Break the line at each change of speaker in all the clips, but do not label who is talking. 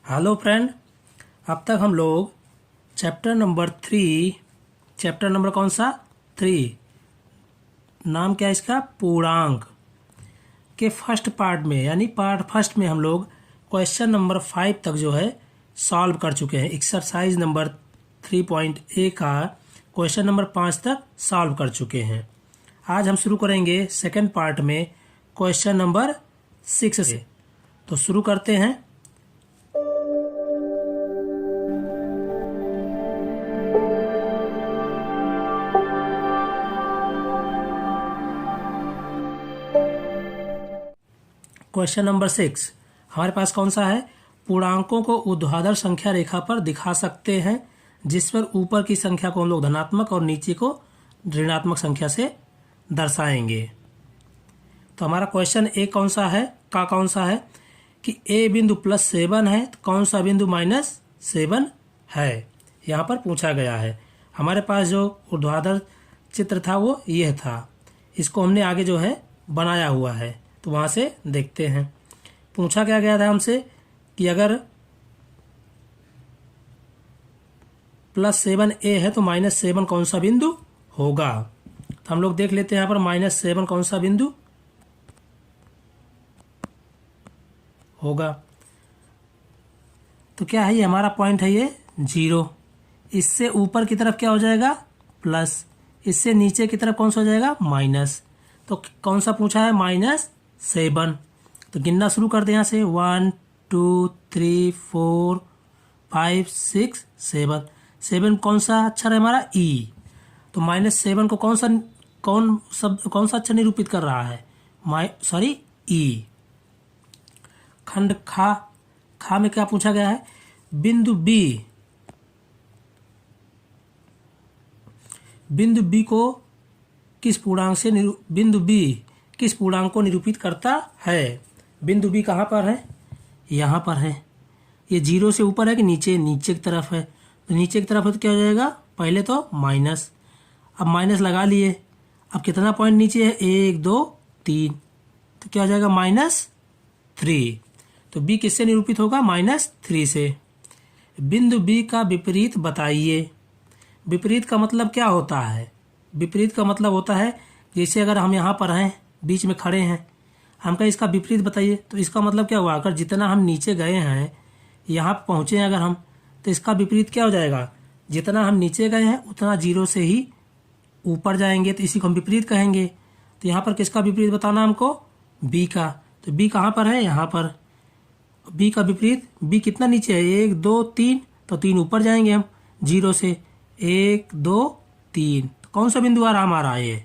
Hello friend, अब तक हम लोग चैप्टर नंबर 3, चैप्टर नंबर कौन सा 3, नाम क्या है इसका, पूर्णांक के फर्स्ट पार्ट में यानी पार्ट फर्स्ट में हम लोग क्वेश्चन नंबर 5 तक जो है सॉल्व कर चुके हैं। एक्सरसाइज नंबर 3.A का क्वेश्चन नंबर 5 तक सॉल्व कर चुके हैं। आज हम शुरू करेंगे सेकंड पार्ट में क्वेश्चन नंबर 6 से। तो शुरू करते हैं। क्वेश्चन नंबर 6 हमारे पास कौन सा है, पूर्णांकों को ऊर्ध्वाधर संख्या रेखा पर दिखा सकते हैं जिस पर ऊपर की संख्या को हम लोग धनात्मक और नीचे को ऋणात्मक संख्या से दर्शाएंगे। तो हमारा क्वेश्चन ए कौन सा है, कौन सा है कि ए बिंदु +7 है तो कौन सा बिंदु -7 है, यहाँ पर पूछा गया है। हमारे पास जो ऊर्ध्वाधर चित्र था वो यह था, इसको हमने आगे जो है बनाया हुआ है, तो वहाँ से देखते हैं। पूछा क्या गया था हमसे कि अगर +7a है तो -7 कौन सा बिंदु होगा। तो हम लोग देख लेते हैं यहाँ पर -7 कौन सा बिंदु होगा। तो क्या है, ये हमारा पॉइंट है, ये 0। इससे ऊपर की तरफ क्या हो जाएगा, प्लस। इससे नीचे की तरफ कौन सा हो जाएगा, माइनस। तो कौन सा पूछा है, -7। तो गिनना शुरू कर दे यहाँ से, 1 2 3 4 5 6 7। 7 कौन सा अक्षर है हमारा, ई। तो -7 को कौन सा अक्षर निरूपित कर रहा है, ई। खंड खा में क्या पूछा गया है, बिंदु बी को किस पूर्णांक से किस पूर्णांक को निरूपित करता है। बिंदु बी कहाँ पर है, यहाँ पर है। ये 0 से ऊपर है कि नीचे की तरफ है। तो नीचे की तरफ है तो क्या हो जाएगा, पहले तो माइनस। अब माइनस लगा लिए, अब कितना पॉइंट नीचे है, 1 2 3, तो क्या हो जाएगा, -3। तो बी किससे निरूपित होगा, -3 से। बिंदु बी का विपरीत बताइए। विपरीत का मतलब क्या होता है, विपरीत का मतलब होता है जैसे अगर हम यहाँ पर हैं, बीच में खड़े हैं, हम कहें इसका विपरीत बताइए, तो इसका मतलब क्या हुआ, अगर जितना हम नीचे गए हैं, यहाँ पहुँचे हैं अगर हम, तो इसका विपरीत क्या हो जाएगा, जितना हम नीचे गए हैं उतना 0 से ही ऊपर जाएंगे, तो इसी को हम विपरीत कहेंगे। तो यहाँ पर किसका विपरीत बताना हमको, बी का। तो बी कहाँ पर है, यहाँ पर। बी का विपरीत, बी कितना नीचे है, 1 2 3, तो 3 ऊपर जाएंगे हम 0 से, 1 2 3। तो कौन सा बिंदु आ रहा हमारा, ये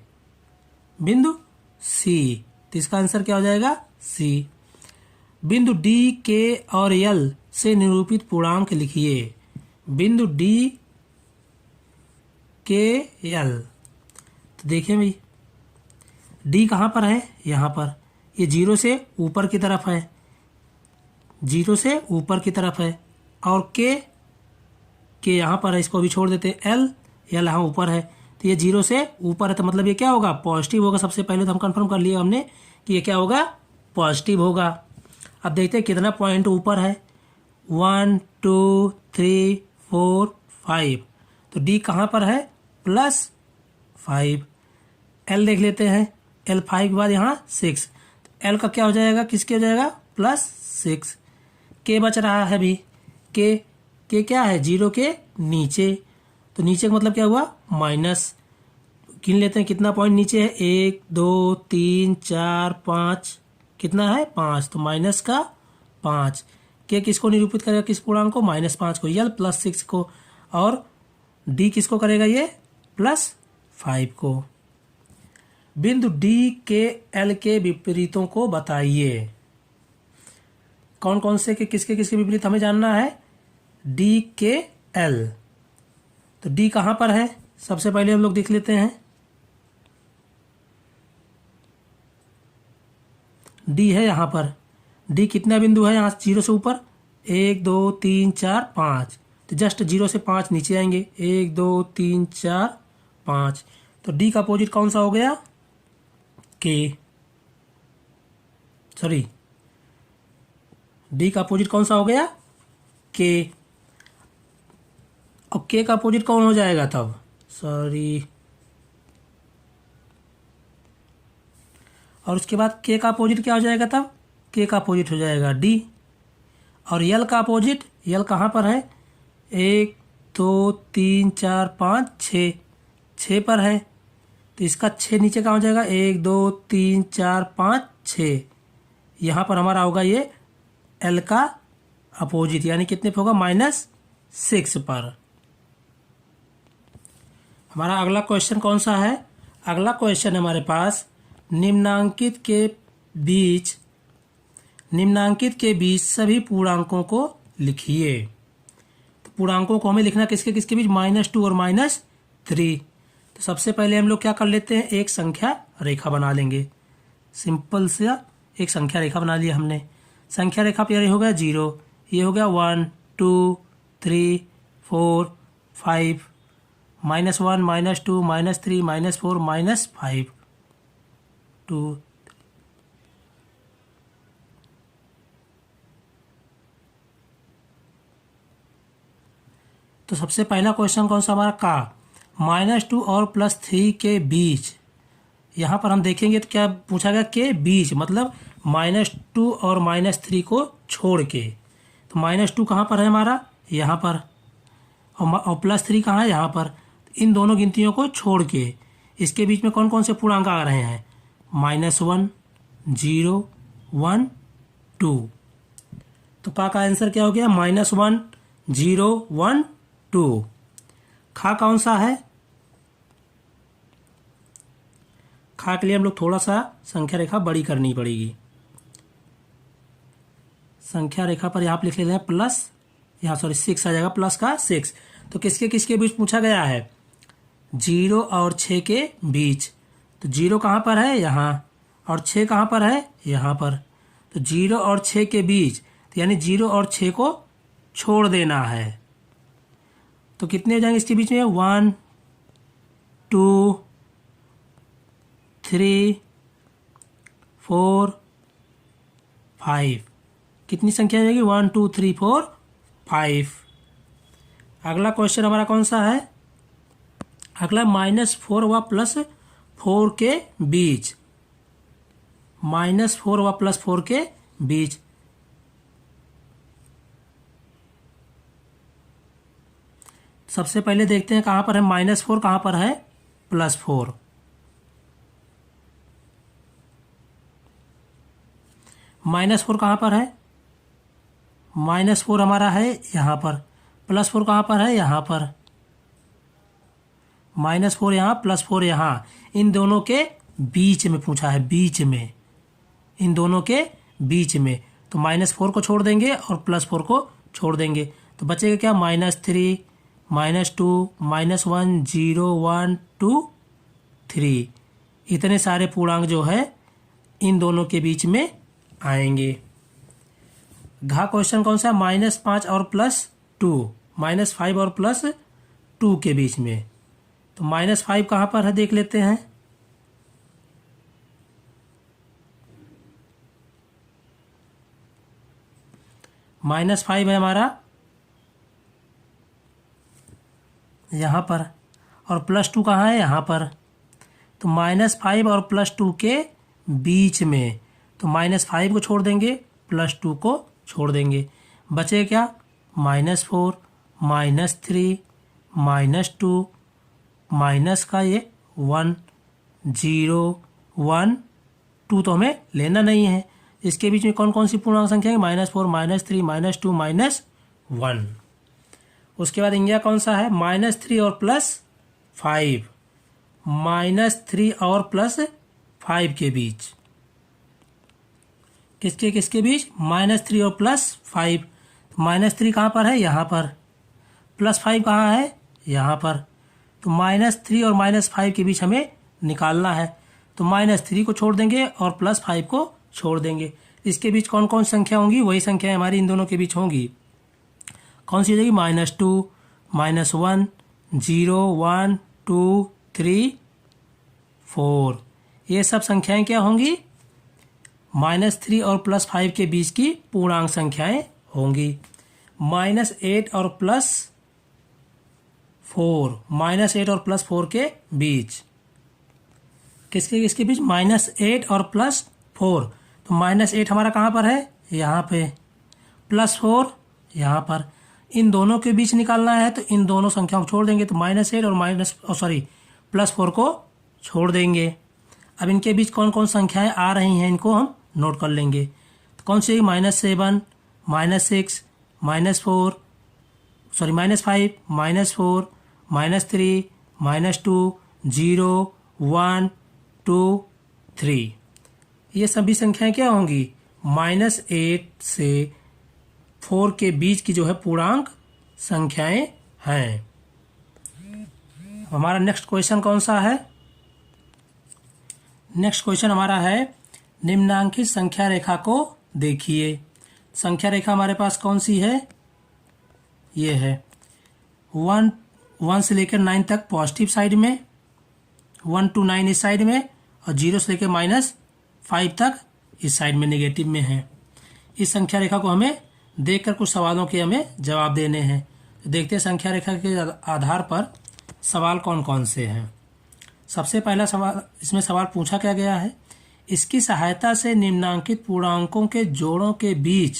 बिंदु सी। तो इसका आंसर क्या हो जाएगा, सी। बिंदु डी, के और एल से निरूपित पूर्णांक लिखिए। बिंदु डी, के, एल। तो देखिए भाई, डी कहाँ पर है, यहाँ पर। ये 0 से ऊपर की तरफ है, 0 से ऊपर की तरफ है। और के यहाँ पर है, इसको भी छोड़ देते हैं। एल यहाँ ऊपर है, तो ये 0 से ऊपर है, तो मतलब ये क्या होगा, पॉजिटिव होगा। सबसे पहले तो हम कंफर्म कर लिए हमने कि ये क्या होगा, पॉजिटिव होगा। अब देखते हैं कितना पॉइंट ऊपर है, 1 2 3 4 5। तो डी कहाँ पर है, +5। एल देख लेते हैं, एल 5 के बाद यहाँ 6। तो एल का क्या हो जाएगा, किसके हो जाएगा, +6। के बच रहा है भी, के क्या है, 0 के नीचे। तो नीचे का मतलब क्या हुआ, माइनस। गिन लेते हैं कितना पॉइंट नीचे है, 1 2 3 4 5, कितना है, 5। तो माइनस का 5। के किसको निरूपित करेगा, किस पूर्णांक को, -5 को, यल +6 को। और डी किसको करेगा, ये +5 को। बिंदु डी के एल के विपरीतों को बताइए। कौन कौन से के किसके विपरीत हमें जानना है, डी के एल। तो डी कहाँ पर है, सबसे पहले हम लोग देख लेते हैं। डी है यहाँ पर। डी कितना बिंदु है यहाँ 0 से ऊपर, 1 2 3 4 5। तो जस्ट 0 से 5 नीचे आएंगे, 1 2 3 4 5। तो डी का अपोजिट कौन सा हो गया, के। डी का अपोजिट कौन सा हो गया, के। अब के का अपोजिट कौन हो जाएगा तब, सॉरी, और उसके बाद के का अपोजिट क्या हो जाएगा तब, के का अपोजिट हो जाएगा डी। और यल का अपोजिट, यल कहाँ पर है, 1 2 3 4 5 6, 6 पर है, तो इसका 6 नीचे कहाँ हो जाएगा, 1 2 3 4 5 6, यहाँ पर हमारा होगा ये एल का अपोजिट, यानी कितने पे होगा, -6 पर। हमारा अगला क्वेश्चन कौन सा है, अगला क्वेश्चन हमारे पास निम्नांकित के बीच सभी पूर्णांकों को लिखिए। तो पूर्णांकों को हमें लिखना किसके किसके बीच, -2 और -3। तो सबसे पहले हम लोग क्या कर लेते हैं, एक संख्या रेखा बना लेंगे। सिंपल सा एक संख्या रेखा बना लिया हमने। संख्या रेखा पर ये हो गया 0, ये हो गया 1 2 3 4 5, -1 -2 -3 -4 -5 2। तो सबसे पहला क्वेश्चन कौन सा हमारा, का -2 और +3 के बीच। यहाँ पर हम देखेंगे तो क्या पूछा गया, के बीच, मतलब -2 और -3 को छोड़ के। तो -2 कहाँ पर है हमारा, यहाँ पर, और +3 कहाँ है, यहाँ पर। इन दोनों गिनतियों को छोड़ के इसके बीच में कौन कौन से पूर्णांक आ रहे हैं, -1 0 1 2। तो का आंसर क्या हो गया, -1 0 1 2। खा कौन सा है, खा के लिए हम लोग थोड़ा सा संख्या रेखा बड़ी करनी पड़ेगी। संख्या रेखा पर यहाँ पर लिख लेते हैं प्लस, यहाँ सॉरी 6 आ जाएगा, प्लस का 6। तो किसके किसके बीच पूछा गया है, 0 और 6 के बीच। तो 0 कहाँ पर है, यहाँ, और 6 कहाँ पर है, यहाँ पर। तो 0 और 6 के बीच, तो यानी 0 और 6 को छोड़ देना है। तो कितने हो जाएंगे इसके बीच में, 1 2 3 4 5। कितनी संख्या हो जाएगी, 1 2 3 4 5। अगला क्वेश्चन हमारा कौन सा है, अगला -4 व +4 के बीच, -4 व +4 के बीच। सबसे पहले देखते हैं कहाँ पर है -4, कहाँ पर है +4। -4 कहाँ पर है, -4 हमारा है यहाँ पर, +4 कहाँ पर है, यहाँ पर। -4 यहाँ, +4 यहाँ, इन दोनों के बीच में पूछा है, बीच में, इन दोनों के बीच में। तो -4 को छोड़ देंगे और +4 को छोड़ देंगे, तो बचेगा क्या, -3 -2 -1 0 1 2 3। इतने सारे पूर्णांक जो है इन दोनों के बीच में आएंगे। घा क्वेश्चन कौन सा, -5 और +2, -5 और +2 के बीच में। तो -5 कहाँ पर है देख लेते हैं, -5 है हमारा यहाँ पर, और +2 कहाँ है, यहाँ पर। तो -5 और +2 के बीच में, तो -5 को छोड़ देंगे, +2 को छोड़ देंगे, बचे क्या, -4 -3 -2 माइनस का ये 1 0 1 2 तो हमें लेना नहीं है। इसके बीच में कौन कौन सी पूर्णांक संख्या है, -4 -3 -2 -1। उसके बाद इंडिया कौन सा है, -3 और +5, -3 और +5 के बीच। किसके किसके बीच, -3 और +5। -3 कहाँ पर है, यहाँ पर, +5 कहाँ है, यहाँ पर। तो -3 और -5 के बीच हमें निकालना है, तो -3 को छोड़ देंगे और +5 को छोड़ देंगे। इसके बीच कौन कौन संख्या होंगी, वही संख्या हमारी इन दोनों के बीच होंगी। कौन सी हो जाएगी, -2 -1 0 1 2 3 4। ये सब संख्याएं क्या होंगी, -3 और +5 के बीच की पूर्णांक संख्याएं होंगी। -8 और +4 के बीच। किसके किसके बीच? -8 और +4। तो -8 हमारा कहाँ पर है? यहाँ पे। +4 यहाँ पर। इन दोनों के बीच निकालना है तो इन दोनों संख्याओं को छोड़ देंगे, तो -8 और +4 को छोड़ देंगे। अब इनके बीच कौन कौन संख्याएं आ रही हैं इनको हम नोट कर लेंगे। तो कौन सी? -7, -6, -4 -5, -4, -3, -2, 0, 1, 2, 3। ये सभी संख्याएं क्या होंगी? -8 से 4 के बीच की जो है पूर्णांक संख्याएं हैं। हमारा नेक्स्ट क्वेश्चन कौन सा है? नेक्स्ट क्वेश्चन हमारा है निम्नांकित संख्या रेखा को देखिए। संख्या रेखा हमारे पास कौन सी है? ये है 1 से लेकर 9 तक पॉजिटिव साइड में, 1 to 9 इस साइड में, और 0 से लेकर -5 तक इस साइड में नेगेटिव में है। इस संख्या रेखा को हमें देखकर कुछ सवालों के हमें जवाब देने हैं। तो देखते हैं संख्या रेखा के आधार पर सवाल कौन कौन से हैं। सबसे पहला सवाल, इसमें सवाल पूछा क्या गया है? इसकी सहायता से निम्नांकित पूर्णांकों के जोड़ों के बीच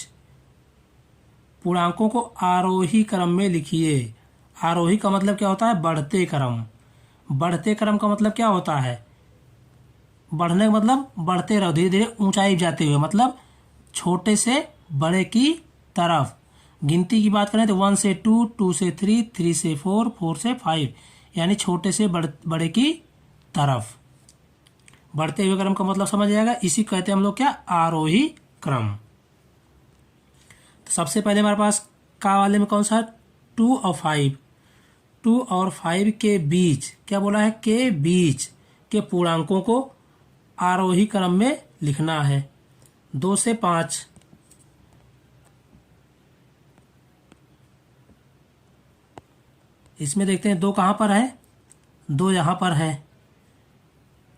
पूर्णांकों को आरोही क्रम में लिखिए। आरोही का मतलब क्या होता है? बढ़ते क्रम। बढ़ते क्रम का मतलब क्या होता है? बढ़ने का मतलब बढ़ते रहो, धीरे धीरे ऊंचाई जाते हुए, मतलब छोटे से बड़े की तरफ। गिनती की बात करें तो 1 से 2, 2 से 3, 3 से 4, 4 से 5, यानी छोटे से बड़े की तरफ। बढ़ते हुए क्रम का मतलब समझ आएगा। इसी कहते हैं हम लोग क्या? आरोही क्रम। तो सबसे पहले हमारे पास का वाले में कौन सा? 2 और 5। 2 और 5 के बीच क्या बोला है? के बीच के पूर्णांकों को आरोही क्रम में लिखना है। 2 से 5, इसमें देखते हैं 2 कहाँ पर है? 2 यहाँ पर है,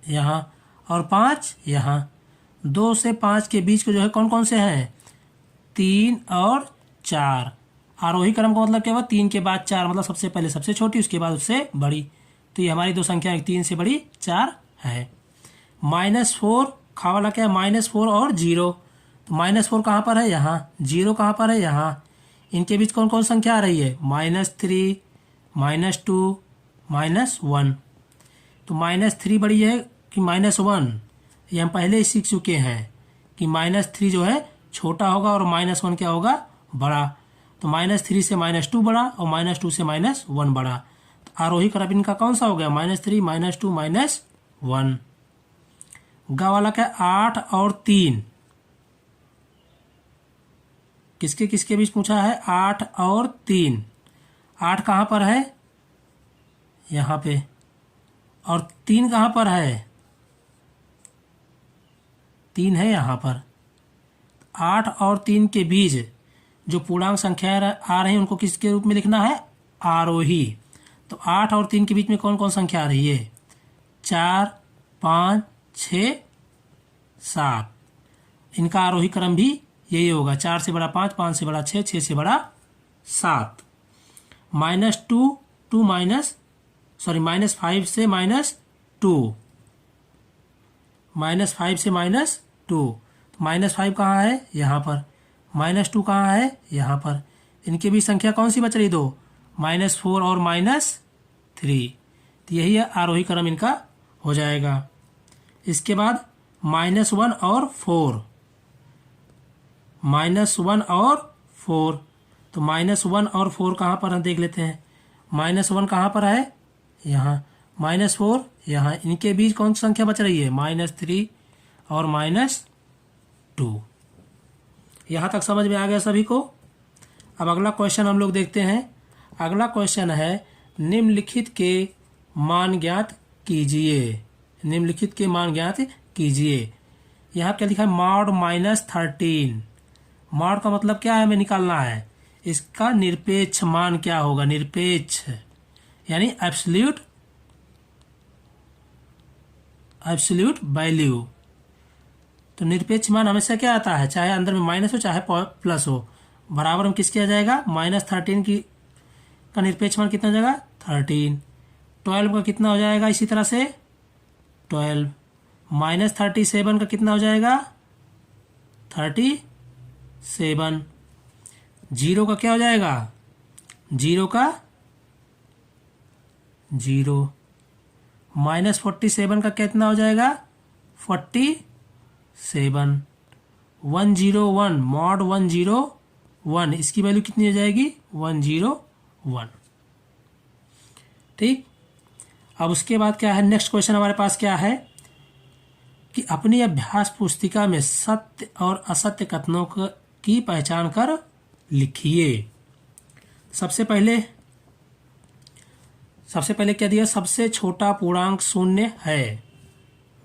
यहाँ, और 5 यहाँ। 2 से 5 के बीच के जो है कौन कौन से हैं? 3 और 4। आरोही क्रम का मतलब क्या हुआ? 3 के बाद 4, मतलब सबसे पहले सबसे छोटी, उसके बाद उससे बड़ी। तो ये हमारी दो संख्या 3 से बड़ी 4 है। -4 खा वाला क्या है? -4 और 0। तो -4 कहाँ पर है? यहाँ। 0 कहाँ पर है? यहाँ। इनके बीच कौन कौन संख्या आ रही है? -3, -2, -1। तो -3 बड़ी है कि -1? ये हम पहले ही सीख चुके हैं कि -3 जो है छोटा होगा और -1 क्या होगा? बड़ा। तो -3 से -2 बड़ा और -2 से -1 बड़ा। तो आरोही क्रम इनका कौन सा हो गया? -3, -2, -1। गा वाला क्या? 8 और 3। किसके किसके बीच पूछा है? 8 और 3। 8 कहाँ पर है? यहाँ पे। और 3 कहाँ पर है? 3 है यहाँ पर। 8 और 3 के बीच जो पूर्णांक संख्या आ रही है उनको किसके रूप में लिखना है? आरोही। तो 8 और 3 के बीच में कौन कौन संख्या आ रही है? 4, 5, 6, 7। इनका आरोही क्रम भी यही होगा। 4 से बड़ा 5, 5 से बड़ा 6, 6 से बड़ा 7। -5 से -2, -5 से -2। -5 कहाँ है? यहाँ पर। -2 कहाँ है? यहाँ पर। इनके बीच संख्या कौन सी बच रही? 2, -4 और -3। तो यही है आरोही क्रम इनका हो जाएगा। इसके बाद -1 और 4। -1 और 4। तो -1 और 4 कहाँ पर है? देख लेते हैं। -1 कहाँ पर है? यहाँ। -4 यहाँ। इनके बीच कौन सी संख्या बच रही है? -3 और -2। यहाँ तक समझ में आ गया सभी को? अब अगला क्वेश्चन हम लोग देखते हैं। अगला क्वेश्चन है निम्नलिखित के मान ज्ञात कीजिए। निम्नलिखित के मान ज्ञात कीजिए। यहाँ क्या लिखा है? मॉड -13। मॉड का मतलब क्या है? हमें निकालना है इसका निरपेक्ष मान क्या होगा? निरपेक्ष यानी एब्सोल्यूट वैल्यू। तो निरपेक्ष मान हमेशा क्या आता है? चाहे अंदर में माइनस हो चाहे प्लस हो, बराबर में किसके आ जाएगा, -13 की का निरपेक्ष मान कितना हो जाएगा, 13। 12 का कितना हो जाएगा, इसी तरह से 12। -37 का कितना हो जाएगा, 37। 0 का क्या हो जाएगा, 0 का 0। -47 का कितना हो जाएगा, 47। 101 मॉड 101 इसकी वैल्यू कितनी हो जाएगी, 101। ठीक। अब उसके बाद क्या है, नेक्स्ट क्वेश्चन हमारे पास क्या है कि अपनी अभ्यास पुस्तिका में सत्य और असत्य कथनों की पहचान कर लिखिए। सबसे पहले क्या दिया, सबसे छोटा पूर्णांक शून्य है,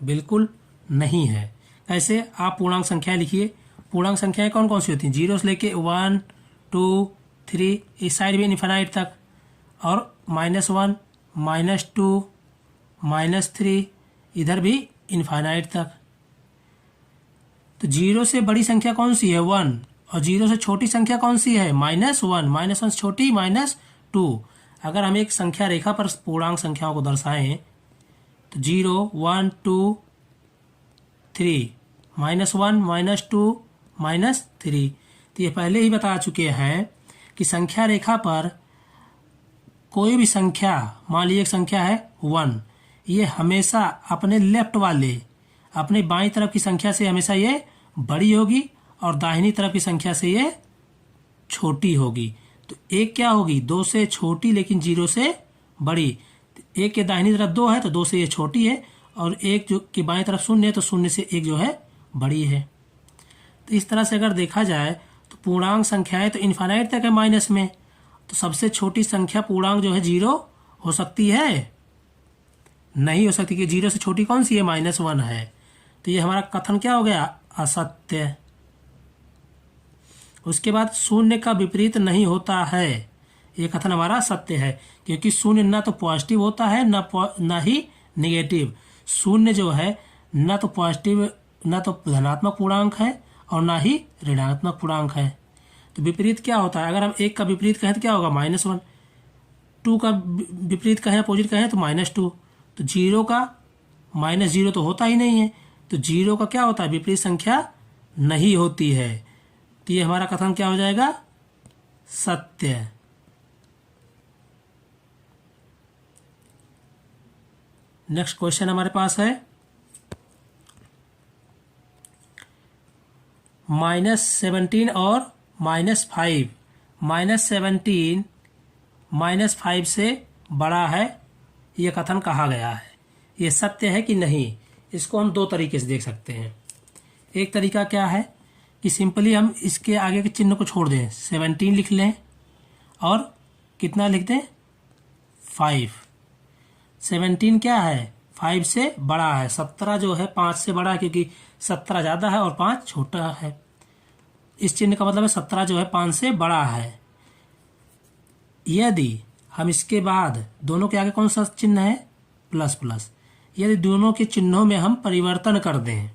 बिल्कुल नहीं है। कैसे, आप पूर्णांक संख्या लिखिए। पूर्णांक संख्याएं कौन कौन सी होती हैं, 0 से लेके 1 2 3 इस साइड भी इन्फिनाइट तक, और -1 -2 -3 इधर भी इन्फिनाइट तक। तो 0 से बड़ी संख्या कौन सी है, 1, और 0 से छोटी संख्या कौन सी है, -1। -1 से छोटी -2। अगर हम एक संख्या रेखा पर पूर्णांक संख्याओं को दर्शाएं तो 0 1 2 3 -1 -2 -3। तो ये पहले ही बता चुके हैं कि संख्या रेखा पर कोई भी संख्या, मान लीजिए एक संख्या है 1, ये हमेशा अपने लेफ्ट वाले, अपने बाईं तरफ की संख्या से हमेशा ये बड़ी होगी और दाहिनी तरफ की संख्या से ये छोटी होगी। तो एक क्या होगी, 2 से छोटी लेकिन 0 से बड़ी। एक के दाहिनी तरफ 2 है तो 2 से ये छोटी है, और एक जो कि बाईं तरफ 0 है तो 0 से एक जो है बड़ी है। तो इस तरह से अगर देखा जाए तो पूर्णांक संख्याएं तो इन्फिनाइट तक है माइनस में, तो सबसे छोटी संख्या पूर्णांक जो है 0 हो सकती है, नहीं हो सकती, कि 0 से छोटी कौन सी है, -1 है। तो ये हमारा कथन क्या हो गया, असत्य। उसके बाद शून्य का विपरीत नहीं होता है, ये कथन हमारा सत्य है, क्योंकि शून्य ना तो पॉजिटिव होता है ना ही निगेटिव। शून्य जो है ना तो पॉजिटिव, ना तो धनात्मक पूर्णांक है और ना ही ऋणात्मक पूर्णांक है। तो विपरीत क्या होता है, अगर हम 1 का विपरीत कहें तो क्या होगा, -1। 2 का विपरीत कहें, अपोजिट कहें तो -2। तो 0 का -0 तो होता ही नहीं है, तो 0 का क्या होता है, विपरीत संख्या नहीं होती है। तो ये हमारा कथन क्या हो जाएगा, सत्य। नेक्स्ट क्वेश्चन हमारे पास है -17 और -5। -17 -5 से बड़ा है, ये कथन कहा गया है, ये सत्य है कि नहीं। इसको हम 2 तरीके से देख सकते हैं। एक तरीका क्या है कि सिंपली हम इसके आगे के चिन्ह को छोड़ दें, 17 लिख लें और कितना लिख दें, 5। 17 क्या है, 5 से बड़ा है। 17 जो है 5 से बड़ा है, क्योंकि 17 ज़्यादा है और 5 छोटा है। इस चिन्ह का मतलब है 17 जो है 5 से बड़ा है। यदि हम इसके बाद दोनों के आगे कौन सा चिन्ह है, ++, यदि दोनों के चिन्हों में हम परिवर्तन कर दें,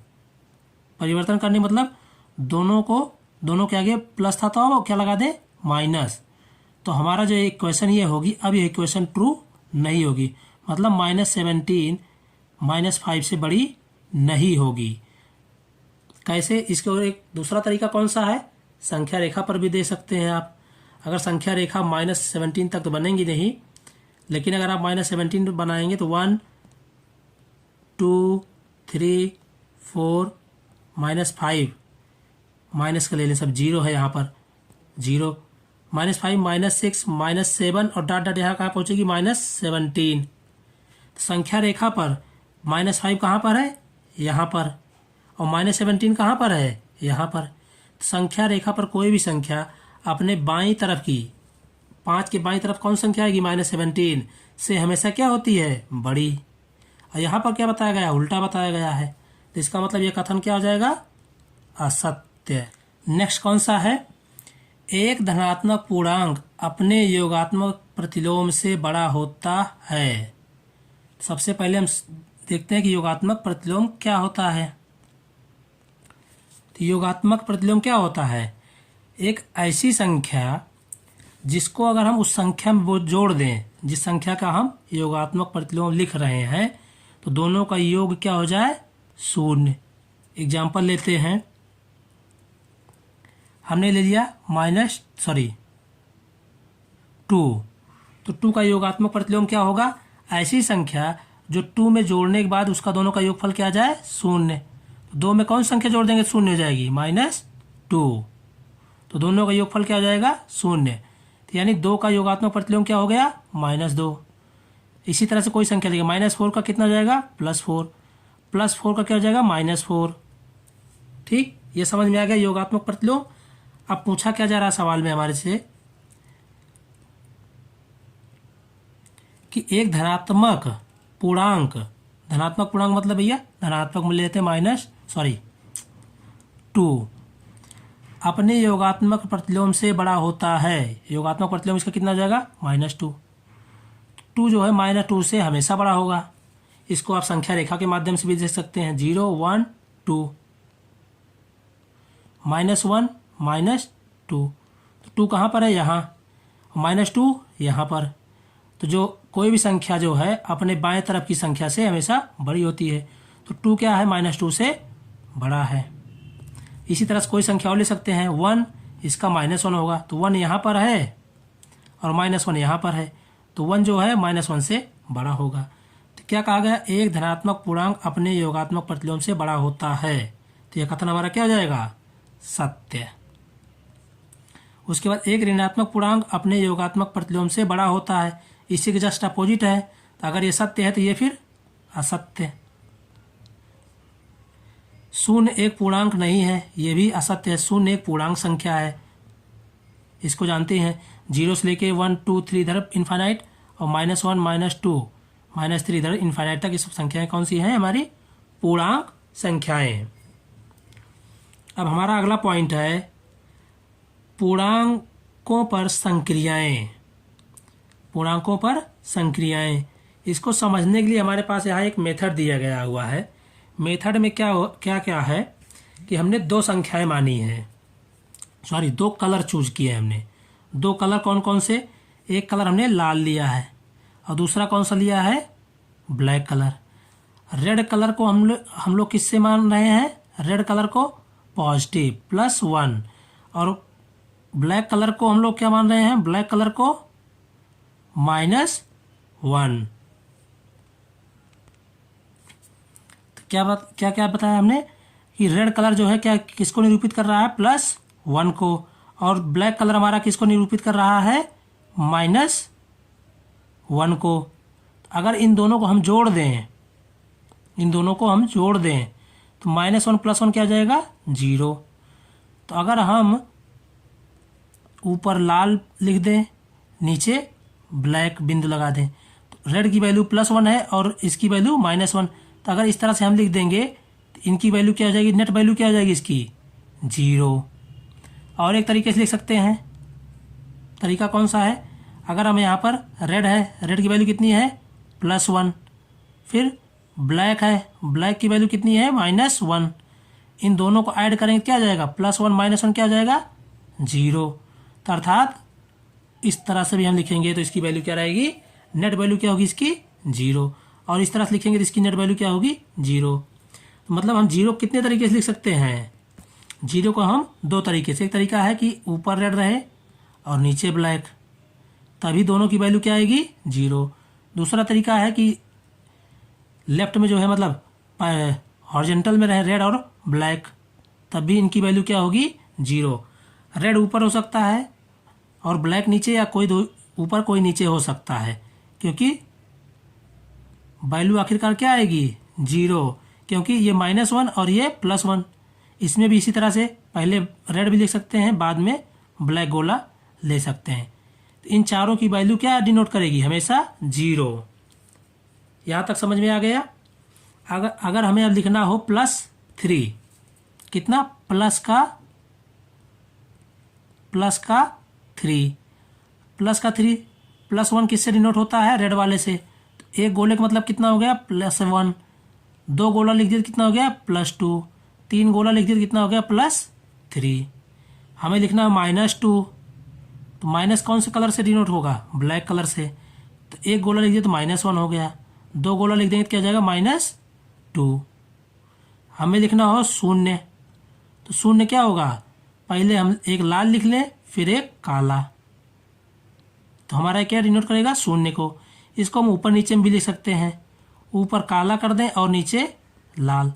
परिवर्तन करने मतलब दोनों के आगे प्लस था तो क्या लगा दें, माइनस, तो हमारा जो इक्वेशन ये होगी, अब ये इक्वेशन ट्रू नहीं होगी, मतलब -17 -5 से बड़ी नहीं होगी। कैसे, इसके और एक दूसरा तरीका कौन सा है, संख्या रेखा पर भी दे सकते हैं आप। अगर संख्या रेखा -17 तक तो बनेंगी नहीं, लेकिन अगर आप -17 बनाएंगे तो 1 2 3 4 -5 माइनस का ले लें, सब 0 है यहाँ पर, 0 -5 -6 -7 और डॉट डॉट यहाँ कहाँ पहुँचेगी, -17। संख्या रेखा पर -5 कहाँ पर है, यहाँ पर, और -17 कहाँ पर है, यहाँ पर। संख्या रेखा पर कोई भी संख्या अपने बाईं तरफ की, 5 के बाईं तरफ कौन संख्या आएगी, -17 से हमेशा क्या होती है, बड़ी। और यहाँ पर क्या बताया गया, उल्टा बताया गया है, तो इसका मतलब ये कथन क्या हो जाएगा, असत्य। नेक्स्ट कौन सा है, एक धनात्मक पूर्णांक अपने योगात्मक प्रतिलोम से बड़ा होता है। सबसे पहले हम देखते हैं कि योगात्मक प्रतिलोम क्या होता है। तो योगात्मक प्रतिलोम क्या होता है, एक ऐसी संख्या जिसको अगर हम उस संख्या में वो जोड़ दें, जिस संख्या का हम योगात्मक प्रतिलोम लिख रहे हैं, तो दोनों का योग क्या हो जाए? शून्य। एग्जाम्पल लेते हैं, हमने ले लिया -2, तो 2 का योगात्मक प्रतिलोम क्या होगा? ऐसी संख्या जो 2 में जोड़ने के बाद उसका दोनों का योगफल क्या आ जाए? शून्य। 2 में कौन सी संख्या जोड़ देंगे? शून्य हो जाएगी, -2, तो दोनों का योगफल क्या हो जाएगा? शून्य। तो यानी 2 का योगात्मक प्रतिलोम क्या हो गया? -2। इसी तरह से कोई संख्या लेंगे, -4 का कितना हो जाएगा? +4, +4 का क्या हो जाएगा? -4। ठीक, ये समझ में आ गया योगात्मक प्रतिलोम। अब पूछा क्या जा रहा है सवाल में हमारे से कि एक धनात्मक पूर्णांक, धनात्मक पूर्णांक मतलब भैया धनात्मक मूल्य लेते हैं -2, अपने योगात्मक प्रतिलोम से बड़ा होता है। योगात्मक प्रतिलोम इसका कितना हो जाएगा? -2। 2 जो है -2 से हमेशा बड़ा होगा। इसको आप संख्या रेखा के माध्यम से भी देख सकते हैं, 0 1 2, -1 -2, तो 2 कहाँ पर है? यहाँ, -2 यहाँ पर। तो जो कोई भी संख्या जो है अपने बाएं तरफ की संख्या से हमेशा बड़ी होती है, तो 2 क्या है? -2 से बड़ा है। इसी तरह से कोई संख्या और ले सकते हैं, 1, इसका -1 होगा, तो 1 यहाँ पर है और -1 यहाँ पर है, तो 1 जो है -1 से बड़ा होगा। तो क्या कहा गया? एक धनात्मक पूर्णांक अपने योगात्मक प्रतिलोम से बड़ा होता है। तो यह कथन हमारा क्या हो जाएगा? सत्य। उसके बाद एक ऋणात्मक पूर्णांक अपने योगात्मक प्रतिलोम से बड़ा होता है, इसी के जस्ट अपोजिट है, तो अगर ये सत्य है तो ये फिर असत्य। 0 एक पूर्णांक नहीं है, ये भी असत्य है। 0 एक पूर्णांक संख्या है, इसको जानते हैं। 0 से लेके 1 2 3 इधर इन्फाइनाइट, और -1 -2 -3 इधर इन्फाइनाइट तक ये सब संख्याएं कौन सी हैं? हमारी पूर्णांक संख्याएं। अब हमारा अगला पॉइंट है पूर्णांकों पर संक्रियाएं। पूर्णांकों पर संक्रियाएं, इसको समझने के लिए हमारे पास यहाँ एक मेथड दिया गया हुआ है। मेथड में क्या है कि हमने 2 संख्याएं मानी हैं, 2 कलर चूज किए हमने। 2 कलर कौन कौन से? एक कलर हमने लाल लिया है और दूसरा कौन सा लिया है? Black colour. रेड कलर को हम लोग किससे मान रहे हैं? रेड कलर को पॉजिटिव +1, और ब्लैक कलर को हम लोग क्या मान रहे हैं? ब्लैक कलर को -1। तो क्या बताया हमने कि रेड कलर जो है क्या किसको निरूपित कर रहा है? +1 को, और ब्लैक कलर हमारा किसको निरूपित कर रहा है? -1 को। अगर इन दोनों को हम जोड़ दें, तो -1 + 1 क्या आ जाएगा? 0। तो अगर हम ऊपर लाल लिख दें, नीचे ब्लैक बिंदु लगा दें, तो रेड की वैल्यू +1 है और इसकी वैल्यू -1, तो अगर इस तरह से हम लिख देंगे तो इनकी वैल्यू क्या हो जाएगी? नेट वैल्यू क्या हो जाएगी इसकी? 0। और एक तरीके से लिख सकते हैं, तरीका कौन सा है? अगर हम यहाँ पर रेड है, रेड की वैल्यू कितनी है? +1, फिर ब्लैक है, ब्लैक की वैल्यू कितनी है? -1, इन दोनों को ऐड करेंगे क्या आ जाएगा? +1 -1 क्या आ जाएगा? 0। तो अर्थात इस तरह से भी हम लिखेंगे तो इसकी वैल्यू क्या रहेगी? नेट वैल्यू क्या होगी इसकी? 0। और इस तरह से लिखेंगे तो इसकी नेट वैल्यू क्या होगी? 0। तो मतलब हम 0 कितने तरीके से लिख सकते हैं? 0 को हम 2 तरीके से, एक तरीका है कि ऊपर रेड रहे और नीचे ब्लैक, तभी दोनों की वैल्यू क्या आएगी? 0। दूसरा तरीका है कि लेफ्ट में जो है मतलब हॉरिजॉन्टल में रहे रेड और ब्लैक, तब भी इनकी वैल्यू क्या होगी? 0। रेड ऊपर हो सकता है और ब्लैक नीचे, या कोई ऊपर कोई नीचे हो सकता है, क्योंकि वैल्यू आखिरकार क्या आएगी? 0, क्योंकि ये -1 और ये +1। इसमें भी इसी तरह से पहले रेड भी लिख सकते हैं, बाद में ब्लैक गोला ले सकते हैं। तो इन चारों की वैल्यू क्या डिनोट करेगी? हमेशा 0। यहाँ तक समझ में आ गया? अगर हमें अब लिखना हो +3, कितना? प्लस का 3, +1 किससे डिनोट होता है? रेड वाले से। तो एक गोले का मतलब कितना हो गया? +1। 2 गोला लिख दिया कितना हो गया? +2। 3 गोला लिख दिया कितना हो गया? +3। हमें लिखना है -2, तो माइनस कौन से कलर से डिनोट होगा? ब्लैक कलर से। तो एक गोला लिख दिया तो -1 हो गया, 2 गोला लिख देंगे तो क्या हो जाएगा? -2। हमें लिखना हो 0, तो 0 क्या होगा? पहले हम एक लाल लिख लें फिर एक काला, तो हमारा क्या डिनोट करेगा? 0 को। इसको हम ऊपर नीचे में भी लिख सकते हैं, ऊपर काला कर दें और नीचे लाल।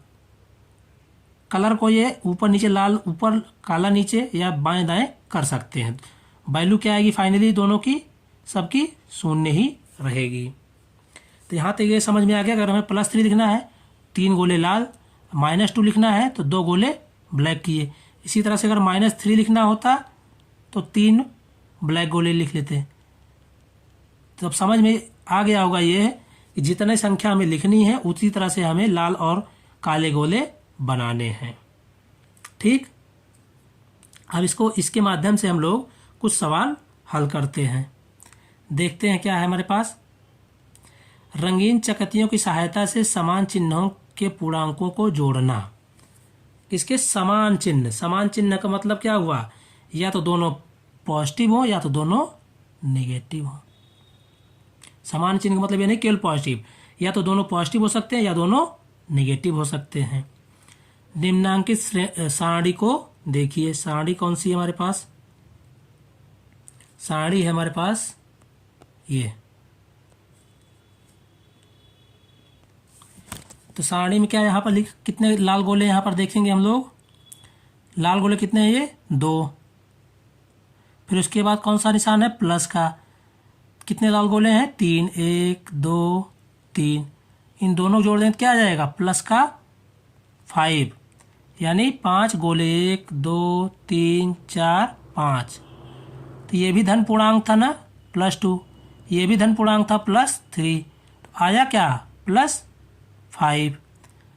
कलर को ये ऊपर नीचे लाल ऊपर काला नीचे या बाएं दाएं कर सकते हैं। वैल्यू क्या आएगी फाइनली? दोनों की सबकी 0 ही रहेगी। तो यहाँ तक ये समझ में आ गया। अगर हमें +3 लिखना है, 3 गोले लाल, -2 लिखना है तो 2 गोले ब्लैक किए। इसी तरह से अगर -3 लिखना होता तो 3 ब्लैक गोले लिख लेते। तो अब समझ में आ गया होगा ये कि जितने संख्या हमें लिखनी है उसी तरह से हमें लाल और काले गोले बनाने हैं। ठीक, अब इसके माध्यम से हम लोग कुछ सवाल हल करते हैं। देखते हैं क्या है हमारे पास। रंगीन चकत्तियों की सहायता से समान चिन्हों के पूर्णांकों को जोड़ना। किसके? समान चिन्ह। समान चिन्ह का मतलब क्या हुआ? या तो दोनों पॉजिटिव हो या तो दोनों नेगेटिव हो। समान चिन्ह का मतलब ये नहीं केवल पॉजिटिव, या तो दोनों पॉजिटिव हो सकते हैं या दोनों नेगेटिव हो सकते हैं। निम्नांकित सारणी को देखिए। सारणी कौन सी है हमारे पास? सारणी है हमारे पास ये। तो सारणी में क्या है यहाँ पर कितने लाल गोले यहाँ पर देखेंगे हम लोग। लाल गोले कितने हैं? ये 2। फिर उसके बाद कौन सा निशान है? प्लस का। कितने लाल गोले हैं? 3। 1 2 3। इन दोनों जोड़ दें तो क्या आ जाएगा? प्लस का 5, यानी 5 गोले। 1 2 3 4 5। तो ये भी धन पूर्णांक था ना, +2। ये भी धन पूर्णांक था, +3। तो आया क्या? +5।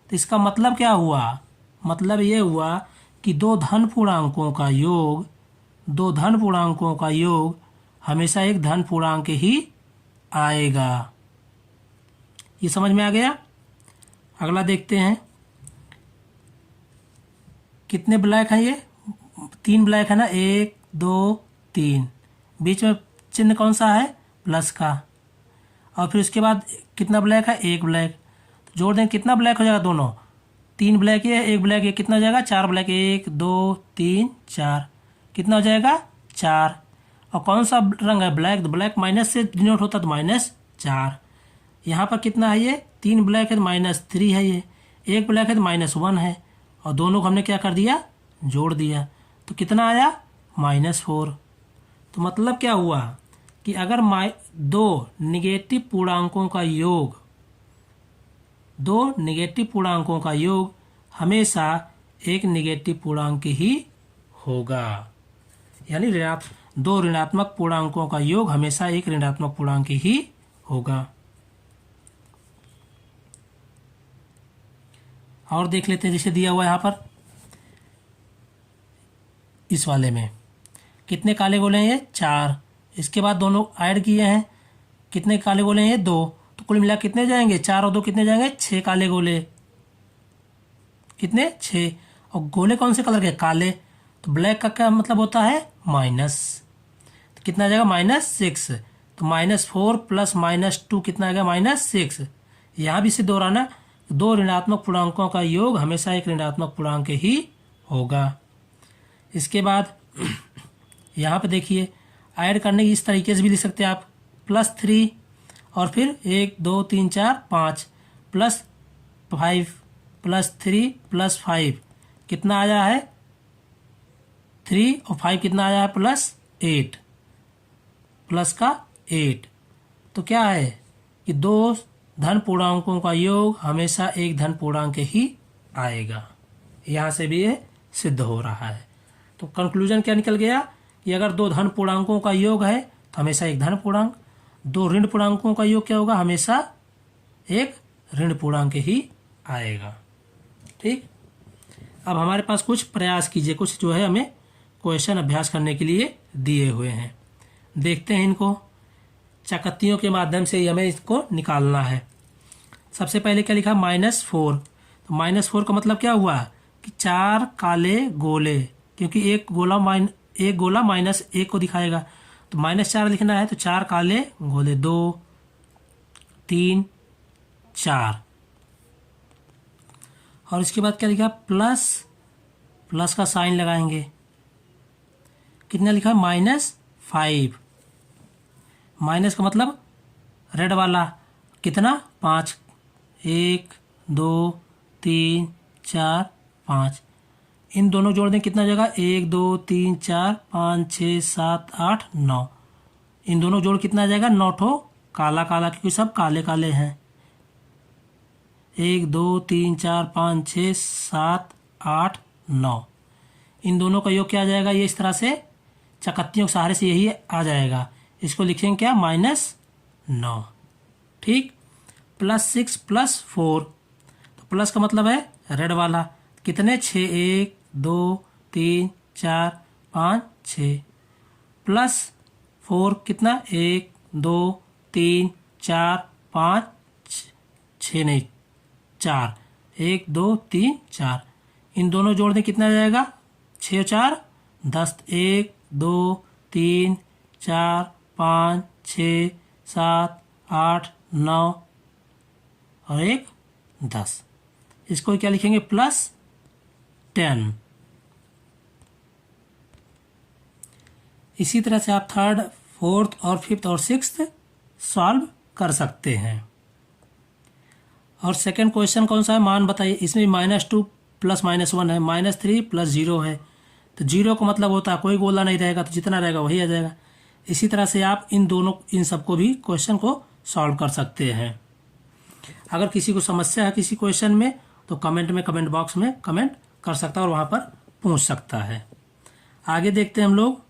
तो इसका मतलब क्या हुआ? मतलब ये हुआ कि दो धन पूर्णांकों का योग हमेशा एक धन पूर्णांक ही आएगा। ये समझ में आ गया। अगला देखते हैं। कितने ब्लैक हैं? ये 3 ब्लैक है ना। 1 2 3। बीच में चिन्ह कौन सा है? प्लस का। और फिर उसके बाद कितना ब्लैक है? 1 ब्लैक। तो जोड़ दें कितना ब्लैक हो जाएगा? दोनों। 3 ब्लैक है, 1 ब्लैक है, कितना हो जाएगा? 4 ब्लैक। 1 2 3 4। कितना हो जाएगा? 4। और कौन सा रंग है? ब्लैक। तो ब्लैक माइनस से डिनोट होता तो -4। यहाँ पर कितना है? ये 3 ब्लैक है तो -3 है। ये 1 ब्लैक है तो -1 है। और दोनों को हमने क्या कर दिया? जोड़ दिया। तो कितना आया? -4। तो मतलब क्या हुआ कि अगर दो नेगेटिव पूर्णांकों का योग हमेशा एक नेगेटिव पूर्णांक ही होगा। यानी दो ऋणात्मक पूर्णांकों का योग हमेशा एक ऋणात्मक पूर्णांक ही होगा। और देख लेते हैं, जैसे दिया हुआ है यहाँ पर इस वाले में कितने काले गोले हैं? ये 4। इसके बाद दोनों ऐड किए हैं, कितने काले गोले हैं? ये 2। तो कुल मिला कितने जाएंगे? 4 और 2 कितने जाएंगे? 6 काले गोले। कितने? 6। और गोले कौन से कलर के? काले। तो ब्लैक का क्या मतलब होता है? माइनस। तो कितना आ जाएगा? -6। तो -4 प्लस -2 कितना आ गया? -6। यहाँ भी से दोहराना, दो ऋणात्मक पूर्णांकों का योग हमेशा एक ऋणात्मक पूर्णांक ही होगा। इसके बाद यहाँ पे देखिए, ऐड करने की इस तरीके से भी लिख सकते हैं आप। +3 और फिर 1 2 3 4 5 +5 +3 +5 कितना आया है? 3 और 5 कितना आया है? +8। प्लस का 8। तो क्या है कि दो धन पूर्णांकों का योग हमेशा एक धन पूर्णांक ही आएगा। यहाँ से भी ये सिद्ध हो रहा है। तो कंक्लूजन क्या निकल गया कि अगर दो धन पूर्णांकों का योग है तो हमेशा एक धन पूर्णांक, दो ऋण पूर्णांकों का योग क्या होगा? हमेशा एक ऋण पूर्णांक ही आएगा। ठीक, अब हमारे पास कुछ प्रयास कीजिए, कुछ जो है हमें क्वेश्चन अभ्यास करने के लिए दिए हुए हैं। देखते हैं इनको। चकत्तियों के माध्यम से हमें इसको निकालना है। सबसे पहले क्या लिखा? -4। तो -4 का मतलब क्या हुआ कि 4 काले गोले, क्योंकि एक गोला एक गोला -1 को दिखाएगा। तो -4 लिखना है तो 4 काले गोले, 2 3 4। और इसके बाद क्या लिखा, प्लस, प्लस का साइन लगाएंगे। कितना लिखा है, -5। माइनस का मतलब रेड वाला, कितना, 5, 1 2 3 4 5। इन दोनों जोड़ दें, कितना हो जाएगा, 1 2 3 4 5 6 7 8 9। इन दोनों जोड़ कितना आ जाएगा, 9 ठो काला काला, क्योंकि सब काले काले हैं। 1 2 3 4 5 6 7 8 9। इन दोनों का योग क्या आ जाएगा, ये इस तरह से चकत्तियों के सहारे से यही आ जाएगा। इसको लिखेंगे क्या, -9। ठीक। +6 +4, तो प्लस का मतलब है रेड वाला, कितने, 6 1 2 3 4 5 6। +4 कितना, 1 2 3 4 5 6 नहीं 4, 1 2 3 4। इन दोनों जोड़ दें, कितना आ जाएगा, 6 4 10, 1 2 3 4 5 6 7 8 9 और 1 10। इसको क्या लिखेंगे, +10। इसी तरह से आप 3rd 4th और 5th और 6th सॉल्व कर सकते हैं। और सेकंड क्वेश्चन कौन सा है, मान बताइए। इसमें -2 + -1 है, -3 + 0 है। तो 0 का मतलब होता है कोई गोला नहीं रहेगा, तो जितना रहेगा वही आ जाएगा। इसी तरह से आप इन सबको भी क्वेश्चन को सॉल्व कर सकते हैं। अगर किसी को समस्या है किसी क्वेश्चन में, तो कमेंट बॉक्स में कमेंट कर सकता है और वहाँ पर पूछ सकता है। आगे देखते हैं हम लोग।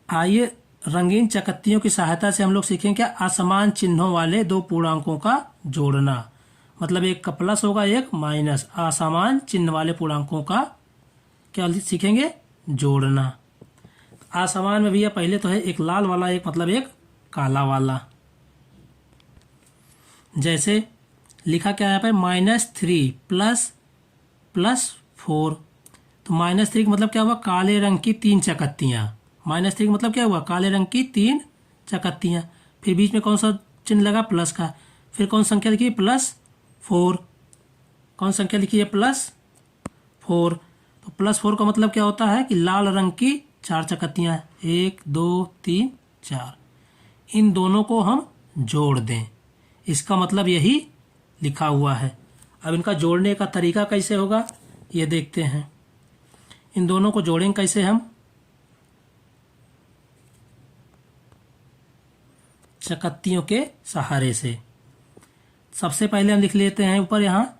आइए, रंगीन चकत्तियों की सहायता से हम लोग सीखें क्या, असमान चिन्हों वाले दो पूर्णांकों का जोड़ना। मतलब एक का प्लस होगा, एक माइनस। असमान चिन्ह वाले पूर्णांकों का क्या सीखेंगे, जोड़ना। असमान में भैया पहले तो है एक लाल वाला, एक मतलब एक काला वाला। जैसे लिखा क्या है यहाँ पे, -3 +4। तो -3 का मतलब क्या हुआ, काले रंग की 3 चकत्तियाँ। -3 का मतलब क्या हुआ, काले रंग की 3 चकत्तियाँ। फिर बीच में कौन सा चिन्ह लगा, प्लस का। फिर कौन संख्या लिखी, +4। कौन संख्या लिखी है, +4। तो +4 का मतलब क्या होता है कि लाल रंग की 4 चकत्तियाँ, 1 2 3 4। इन दोनों को हम जोड़ दें, इसका मतलब यही लिखा हुआ है। अब इनका जोड़ने का तरीका कैसे होगा, ये देखते हैं। इन दोनों को जोड़ेंगे कैसे हम, चकत्तियों के सहारे से। सबसे पहले हम लिख लेते हैं ऊपर, यहाँ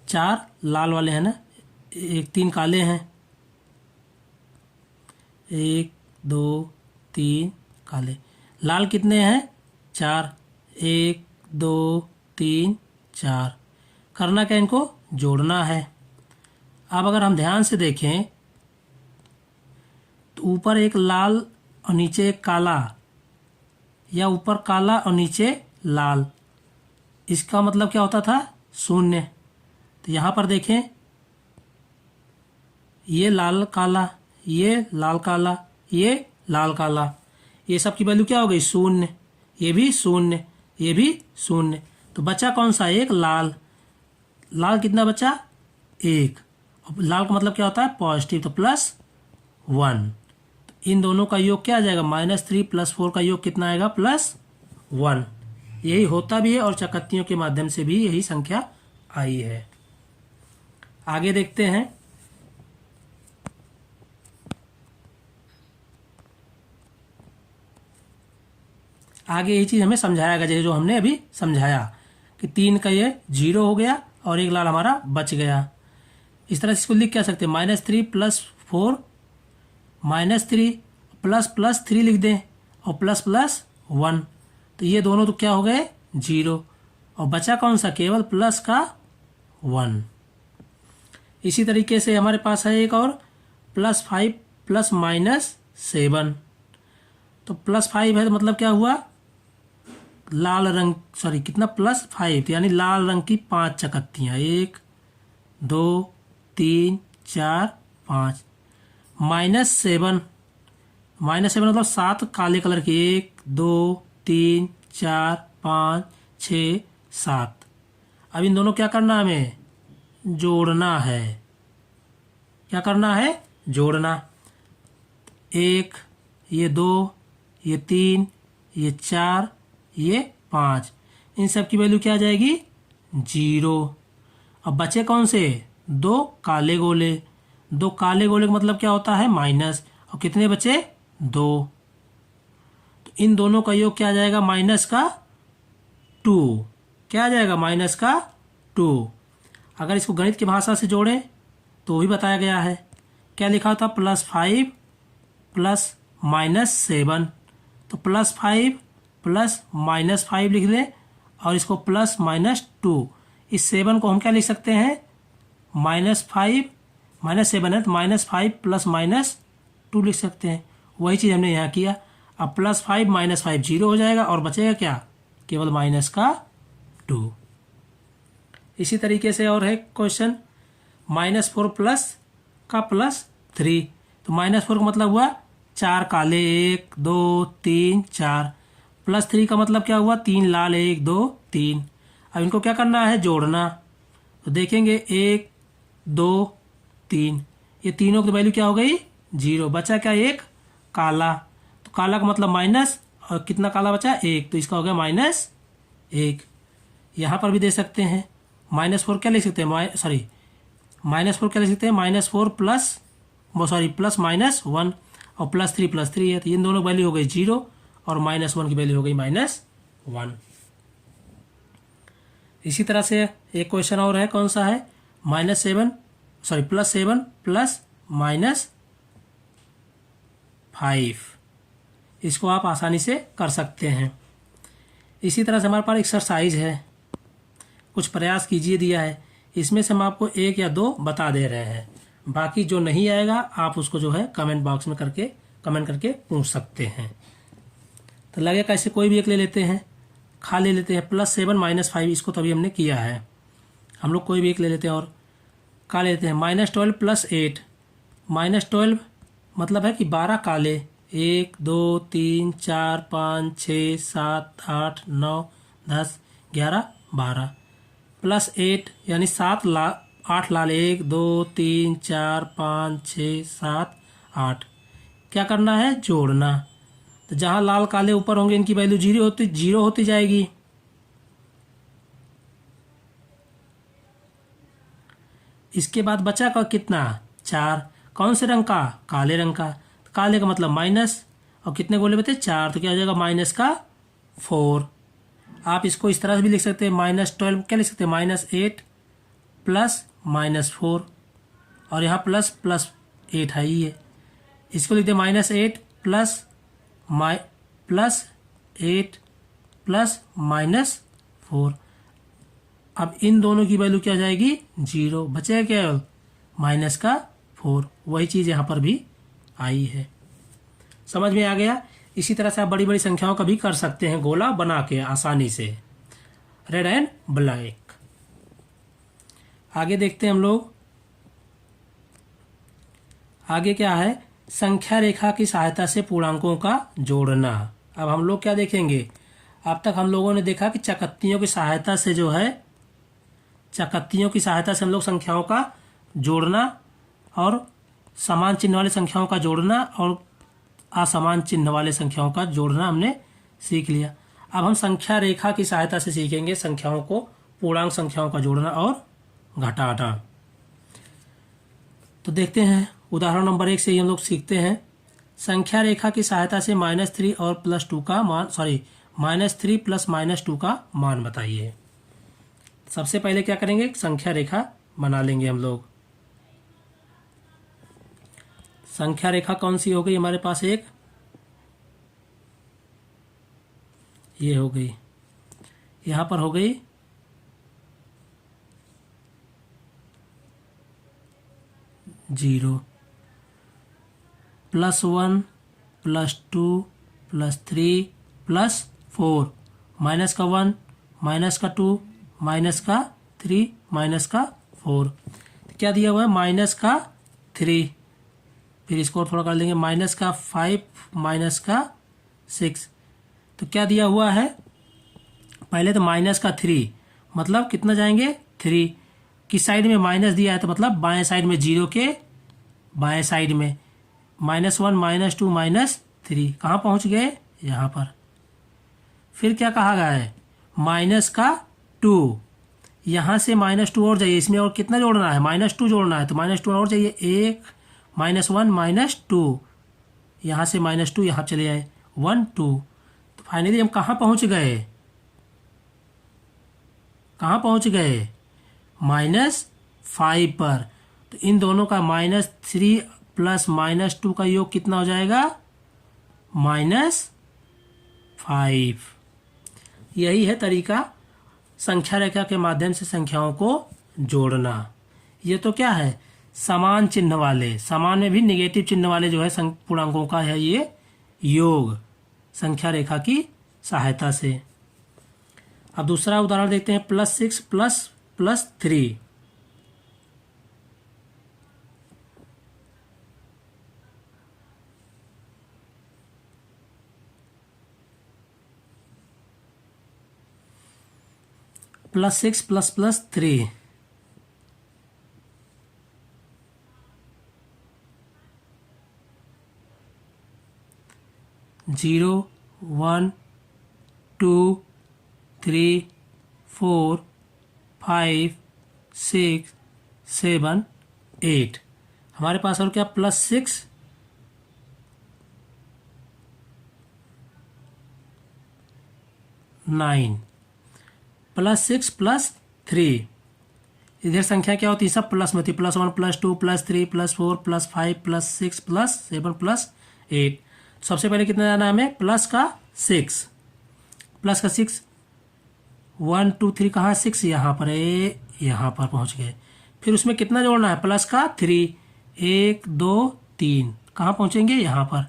4 लाल वाले हैं ना, 3 काले हैं, 1 2 3 काले। लाल कितने हैं, 4, 1 2 3 4। करना क्या, इनको जोड़ना है। अब अगर हम ध्यान से देखें तो ऊपर एक लाल और नीचे एक काला, या ऊपर काला और नीचे लाल, इसका मतलब क्या होता था, 0। तो यहाँ पर देखें, ये लाल काला, ये लाल काला, ये लाल काला, ये सब की वैल्यू क्या हो गई, 0। ये भी 0, ये भी 0। तो बचा कौन सा, एक लाल। लाल कितना बचा, 1। लाल का मतलब क्या होता है, पॉजिटिव, तो +1। तो इन दोनों का योग क्या आ जाएगा, -3 + 4 का योग कितना आएगा, +1। यही होता भी है और चकत्तियों के माध्यम से भी यही संख्या आई है। आगे देखते हैं। आगे यही चीज़ हमें समझाया गया, जैसे जो हमने अभी समझाया कि 3 का ये 0 हो गया और एक लाल हमारा बच गया। इस तरह से इसको लिख क्या सकते हैं, -3 + 4, -3 ++3 लिख दें और ++1। तो ये दोनों तो क्या हो गए, 0, और बचा कौन सा, केवल प्लस का 1। इसी तरीके से हमारे पास है एक और, +5 + -7। तो +5 है तो मतलब क्या हुआ, लाल रंग, सॉरी कितना, +5, यानी लाल रंग की 5 चकत्तियाँ, 1 2 3 4 5। -7, -7 मतलब 7 काले कलर के, 1 2 3 4 5 6 7। अब इन दोनों क्या करना है, हमें जोड़ना है। क्या करना है, जोड़ना। 1, ये 2, ये 3, ये 4, ये 5, इन सब की वैल्यू क्या आ जाएगी, 0। अब बचे कौन से, 2 काले गोले। 2 काले गोले का मतलब क्या होता है, माइनस। और कितने बचे, 2। तो इन दोनों का योग क्या आ जाएगा, -2। क्या आ जाएगा, -2। अगर इसको गणित की भाषा से जोड़ें तो भी बताया गया है। क्या लिखा होता, +5 प्लस -7। तो +5 प्लस -5 लिख लें और इसको +-2। इस 7 को हम क्या लिख सकते हैं, -5 -7 है तो -5 प्लस -2 लिख सकते हैं। वही चीज़ हमने यहाँ किया। अब +5 -5 0 हो जाएगा और बचेगा क्या, केवल -2। इसी तरीके से और है क्वेश्चन, -4 प्लस का +3। तो -4 का मतलब हुआ 4 काले, 1 2 3 4, +3 का मतलब क्या हुआ, 3 लाल, 1 2 3। अब इनको क्या करना है, जोड़ना। तो देखेंगे 1 2 3, ये तीनों की वैल्यू क्या हो गई, 0। बचा क्या, एक काला। तो काला का मतलब माइनस, और कितना काला बचा, 1, तो इसका हो गया -1। यहाँ पर भी दे सकते हैं, -4 क्या लिख सकते हैं, -4 क्या लिख सकते हैं, -4 प्लस +-1 और +3 है, तो इन दोनों की वैल्यू हो गई 0 और -1 की वैल्यू हो गई -1। इसी तरह से एक क्वेश्चन और है, कौन सा है, +7 प्लस -5। इसको आप आसानी से कर सकते हैं। इसी तरह से हमारे पास एक्सरसाइज है, कुछ प्रयास कीजिए दिया है, इसमें से हम आपको 1 या 2 बता दे रहे हैं। बाकी जो नहीं आएगा आप उसको जो है कमेंट बॉक्स में कमेंट करके पूछ सकते हैं। तो लगे कैसे, कोई भी एक ले लेते हैं, ले लेते हैं, +7 -5, इसको तो अभी हमने किया है। हम लोग कोई भी एक ले लेते हैं और ले लेते हैं, -12 + 8। -12 मतलब है कि 12 काले, 1 2 3 4 5 6 7 8 9 10 11 12, +8 यानी 8 लाल, 1 2 3 4 5 6 7 8। क्या करना है, जोड़ना। तो जहाँ लाल काले ऊपर होंगे इनकी वैल्यू 0 होती जाएगी। इसके बाद बचा का कितना, 4। कौन से रंग का, काले रंग का। तो काले का मतलब माइनस, और कितने गोले बचे, 4, तो क्या हो जाएगा, -4। आप इसको इस तरह से भी लिख सकते हैं, -12 क्या लिख सकते हैं, -8 प्लस -4, और यहाँ +8 है ही है, इसको लिखते हैं -8 प्लस +8 प्लस -4। अब इन दोनों की वैल्यू क्या जाएगी, 0। बचेगा क्या, -4। वही चीज़ यहाँ पर भी आई है। समझ में आ गया। इसी तरह से आप बड़ी बड़ी संख्याओं का भी कर सकते हैं, गोला बना के आसानी से, रेड एंड ब्लैक। आगे देखते हैं हम लोग, आगे क्या है, संख्या रेखा की सहायता से पूर्णांकों का जोड़ना। अब हम लोग क्या देखेंगे, अब तक हम लोगों ने देखा कि चकत्तियों की सहायता से जो है, हम लोग संख्याओं का जोड़ना और समान चिन्ह वाली संख्याओं का जोड़ना और असमान चिन्ह वाले संख्याओं का जोड़ना हमने सीख लिया। अब हम संख्या रेखा की सहायता से सीखेंगे संख्याओं को, पूर्णांक संख्याओं का जोड़ना और घटाना। तो देखते हैं, उदाहरण नंबर 1 से ही हम लोग सीखते हैं। संख्या रेखा की सहायता से -3 और +2 का मान, -3 प्लस -2 का मान बताइए। सबसे पहले क्या करेंगे, संख्या रेखा बना लेंगे हम लोग। संख्या रेखा कौन सी हो गई हमारे पास, एक ये हो गई, यहाँ पर हो गई 0, +1 +2 +3 +4, माइनस का 1 माइनस का 2 माइनस का 3 माइनस का 4, क्या दिया हुआ है, -3। फिर इसको और थोड़ा कर देंगे, माइनस का 5 माइनस का 6, तो क्या दिया हुआ है, पहले तो माइनस का 3, मतलब कितना जाएंगे 3, किस साइड में माइनस दिया है तो मतलब बाएं साइड में, 0 के बाएं साइड में, -1 -2 -3, कहाँ पहुँच गए यहाँ पर। फिर क्या कहा गया है, माइनस का 2, यहाँ से -2 और जाइए, इसमें और कितना जोड़ना है, -2 जोड़ना है, तो -2 और जाइए, 1 -1 -2, यहाँ से -2 यहाँ चले आए, 1 2, तो फाइनली हम कहाँ पहुँच गए, कहाँ पहुँच गए, -5 पर। तो इन दोनों का -3 प्लस -2 का योग कितना हो जाएगा, -5। यही है तरीका संख्या रेखा के माध्यम से संख्याओं को जोड़ना। ये तो क्या है, समान चिन्ह वाले, समान में भी नेगेटिव चिन्ह वाले जो है पूर्णांकों का है ये योग संख्या रेखा की सहायता से। अब दूसरा उदाहरण देखते हैं, +6 + 3। +6 + 3, 0 1 2 3 4 5 6 7 8। हमारे पास और क्या, +6 9, +6 + 3, इधर संख्या क्या होती है, सब प्लस में होती है, +1 +2 +3 +4 +5 +6 +7 +8। सबसे पहले कितना जाना है हमें, प्लस का 6, 1 2 3, कहाँ 6 यहाँ पर है, यहाँ पर पहुँच गए। फिर उसमें कितना जोड़ना है, प्लस का 3, 1 2 3, कहाँ पहुँचेंगे, यहाँ पर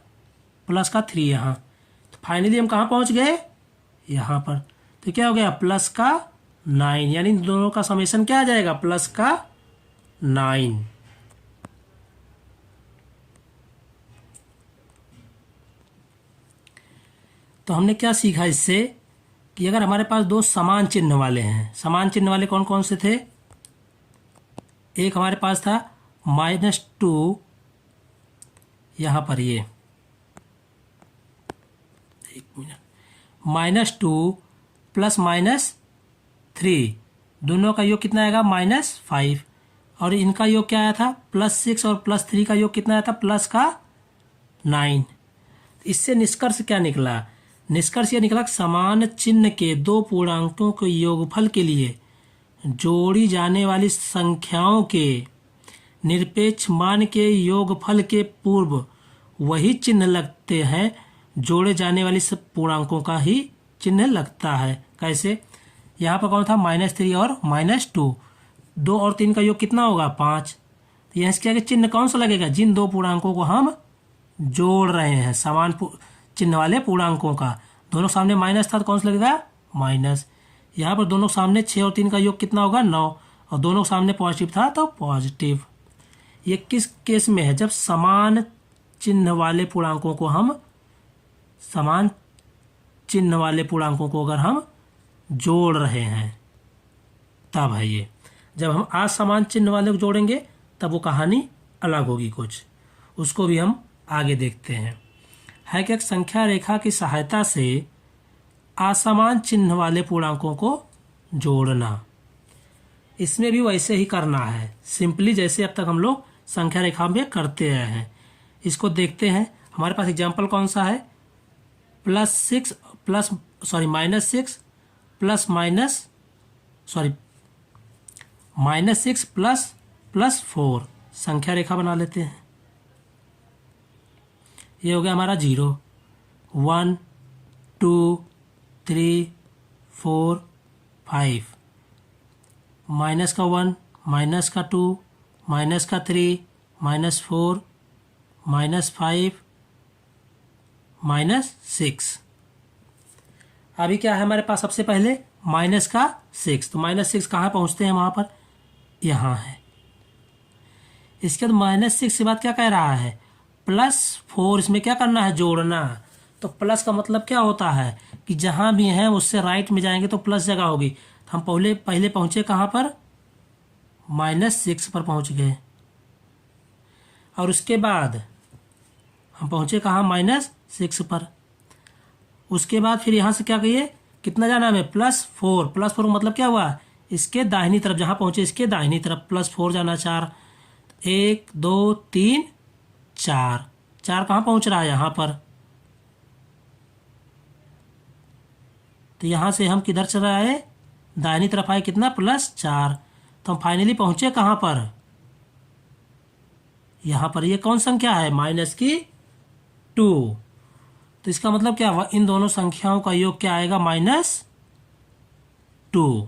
प्लस का 3 यहाँ। तो फाइनली हम कहाँ पहुँच गए, यहाँ पर। तो क्या हो गया, प्लस का 9, यानी दोनों का समेशन क्या आ जाएगा, प्लस का 9। तो हमने क्या सीखा इससे, कि अगर हमारे पास दो समान चिन्ह वाले हैं, समान चिन्ह वाले कौन कौन से थे, एक हमारे पास था -2, यहाँ पर ये, एक मिनट, -2 + -3, दोनों का योग कितना आएगा, -5, और इनका योग क्या आया था, +6 और +3 का योग कितना आया था, प्लस का 9। इससे निष्कर्ष क्या निकला, निष्कर्ष यह निकला, समान चिन्ह के दो पूर्णांकों के योगफल के लिए जोड़ी जाने वाली संख्याओं के निरपेक्ष मान के योगफल के पूर्व वही चिन्ह लगते हैं, जोड़े जाने वाली सब पूर्णांकों का ही चिन्ह लगता है। कैसे, यहाँ पर कौन था, -3 और -2, 2 और 3 का योग कितना होगा, 5। तो यहाँ से क्या चिन्ह कौन सा लगेगा, जिन दो पूर्णांकों को हम जोड़ रहे हैं, समान चिन्ह वाले पूर्णांकों का, दोनों सामने माइनस था तो कौन सा लगेगा, माइनस। यहाँ पर दोनों सामने 6 और 3 का योग कितना होगा, 9, और दोनों सामने पॉजिटिव था तो पॉजिटिव। ये किस केस में है, जब समान चिन्ह वाले पूर्णांकों को हम, समान चिन्ह वाले पूर्णांकों को अगर हम जोड़ रहे हैं तब है ये। जब हम असमान चिन्ह वाले को जोड़ेंगे तब वो कहानी अलग होगी कुछ, उसको भी हम आगे देखते हैं। है कि संख्या रेखा की सहायता से असमान चिन्ह वाले पूर्णांकों को जोड़ना, इसमें भी वैसे ही करना है, सिंपली जैसे अब तक हम लोग संख्या रेखा में करते रहे हैं। इसको देखते हैं, हमारे पास एग्जाम्पल कौन सा है, -6 +4, संख्या रेखा बना लेते हैं। ये हो गया हमारा 0 1 2 3 4 5, माइनस का 1 माइनस का 2 माइनस का 3 -4 -5 -6। अभी क्या है हमारे पास, सबसे पहले -6, तो -6 कहाँ पहुँचते हैं, वहाँ पर यहाँ है। इसके बाद -6 के बाद क्या कह रहा है, +4 इसमें क्या करना है, जोड़ना। तो प्लस का मतलब क्या होता है कि जहाँ भी हैं उससे राइट में जाएंगे तो प्लस जगह होगी। तो हम पहले पहुँचे कहाँ पर, -6 पर पहुँच गए, और उसके बाद हम पहुँचे कहाँ, -6 पर। उसके बाद फिर यहाँ से क्या कहिए, कितना जाना हमें, +4। +4 मतलब क्या हुआ, इसके दाहिनी तरफ, जहाँ पहुँचे इसके दाहिनी तरफ +4 जाना, 4। 1 2 3 4, 4 कहाँ पहुँच रहा है, यहाँ पर। तो यहाँ से हम किधर चल रहा है, दाहिनी तरफ आए, कितना, +4। तो हम फाइनली पहुँचे कहाँ पर, यहाँ पर। ये कौन संख्या है, -2। तो इसका मतलब क्या हुआ, इन दोनों संख्याओं का योग क्या आएगा, -2।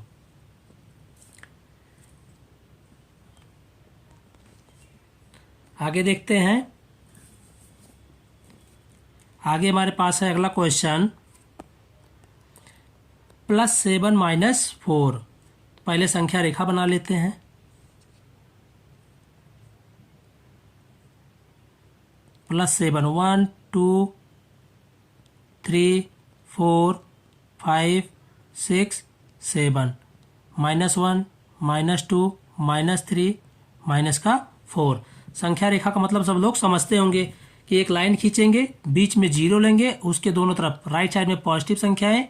आगे देखते हैं। आगे हमारे पास है अगला क्वेश्चन, +7 - 4। पहले संख्या रेखा बना लेते हैं। +7, 1 2 3 4 5 6 7, -1 -2 -3 -4। संख्या रेखा का मतलब सब लोग समझते होंगे कि एक लाइन खींचेंगे, बीच में 0 लेंगे, उसके दोनों तरफ राइट साइड में पॉजिटिव संख्याएं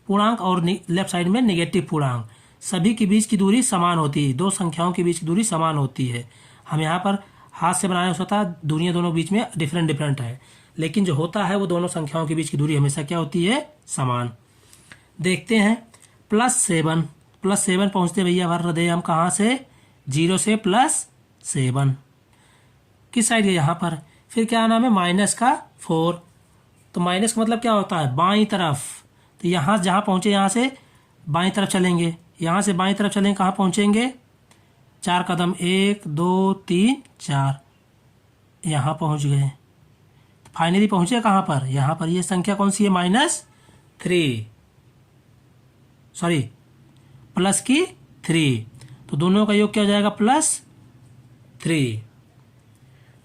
पूर्णांक और लेफ्ट साइड में नेगेटिव पूर्णांक। सभी के बीच की दूरी समान होती है, दो संख्याओं के बीच की दूरी समान होती है। हम यहाँ पर हाथ से बनाया होता है, दूरियां दोनों बीच में डिफरेंट है, लेकिन जो होता है वो दोनों संख्याओं के बीच की दूरी हमेशा क्या होती है, समान। देखते हैं, +7 पहुँचते भैया भर दे हम कहाँ से, 0 से +7 किस साइड है, यहाँ पर। फिर क्या नाम है, -4। तो माइनस का मतलब क्या होता है, बाईं तरफ। तो यहाँ जहाँ पहुँचे, यहाँ से बाईं तरफ चलेंगे, यहाँ से बाईं तरफ चलेंगे, कहाँ पहुँचेंगे, 4 कदम, 1 2 3 4, यहाँ पहुँच गए। फाइनली पहुँचे कहाँ पर, यहाँ पर। ये संख्या कौन सी है, -3, सॉरी +3। तो दोनों का योग क्या हो जाएगा, +3।